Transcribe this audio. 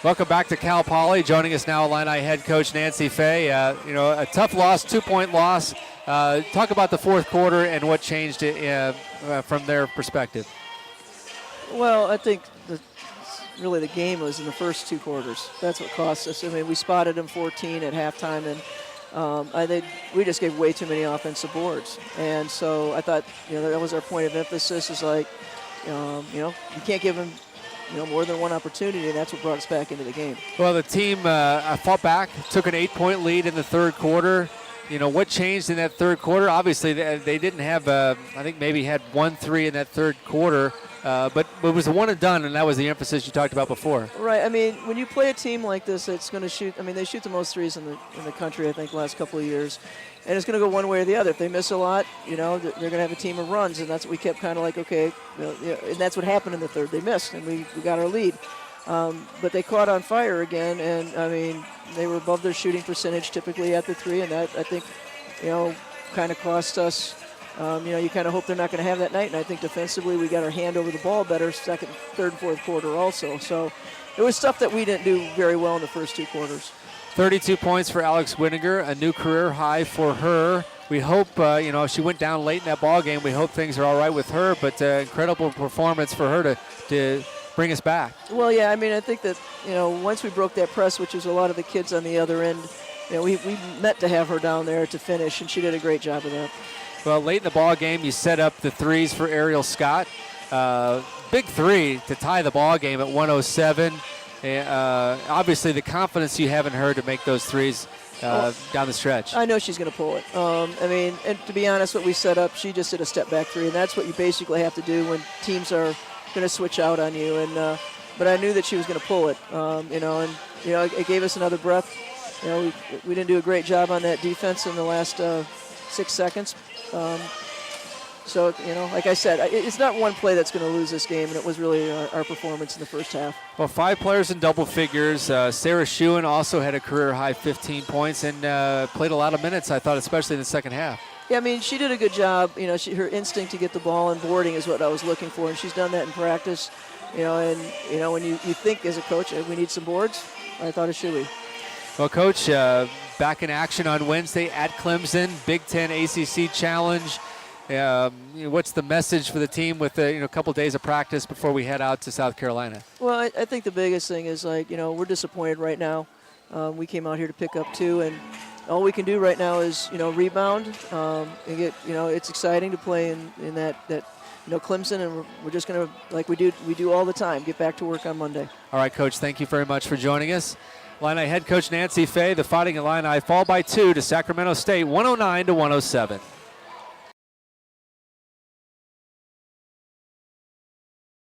Welcome back to Cal Poly. Joining us now, Illini head coach Nancy Fahey. A tough loss, 2-point loss. Talk about the fourth quarter and what changed it from their perspective. Well, I think really the game was in the first two quarters. That's what cost us. I mean, we spotted them 14 at halftime, and I think we just gave way too many offensive boards. And so I thought, that was our point of emphasis. Is like, you can't give them more than one opportunity, and that's what brought us back into the game. Well, the team fought back, took an 8-point lead in the third quarter. What changed in that third quarter? Obviously, they didn't have, I think maybe had 1-3 in that third quarter, but it was a one and done, and that was the emphasis you talked about before. Right. I mean, when you play a team like this, it's going to shoot. I mean, they shoot the most threes in the country, I think, the last couple of years. And it's going to go one way or the other. If they miss a lot, they're going to have a team of runs, and that's what we kept kind of like, okay, and that's what happened in the third. They missed, and we got our lead. But they caught on fire again, and, I mean, they were above their shooting percentage typically at the three, and that, I think, kind of cost us. You kind of hope they're not going to have that night, and I think defensively we got our hand over the ball better second, third, and fourth quarter also. So it was stuff that we didn't do very well in the first two quarters. 32 points for Alex Whittaker, a new career high for her. We hope, she went down late in that ball game. We hope things are all right with her, but incredible performance for her to bring us back. Well, yeah, I mean, I think that, once we broke that press, which was a lot of the kids on the other end, we meant to have her down there to finish, and she did a great job of that. Well, late in the ball game, you set up the threes for Ariel Scott. Big three to tie the ball game at 107. Obviously, the confidence you have in her to make those threes down the stretch. I know she's going to pull it. And to be honest, what we set up, she just did a step-back three, and that's what you basically have to do when teams are going to switch out on you. And but I knew that she was going to pull it. It gave us another breath. We didn't do a great job on that defense in the last 6 seconds. So, like I said, it's not one play that's going to lose this game, and it was really our performance in the first half. Well, 5 players in double figures. Sarah Xuan also had a career-high 15 points and played a lot of minutes, I thought, especially in the second half. Yeah, I mean, she did a good job. Her instinct to get the ball and boarding is what I was looking for, and she's done that in practice. When you think as a coach, we need some boards, I thought of Xuan. Well, Coach, back in action on Wednesday at Clemson, Big Ten ACC Challenge. What's the message for the team with a couple days of practice before we head out to South Carolina? Well, I think the biggest thing is we're disappointed right now. We came out here to pick up 2, and all we can do right now is rebound and get it's exciting to play in that Clemson, and we're just gonna, like we do all the time, get back to work on Monday. All right, Coach, thank you very much for joining us. Illini head coach Nancy Fahey, the Fighting Illini fall by 2 to Sacramento State, 109-107.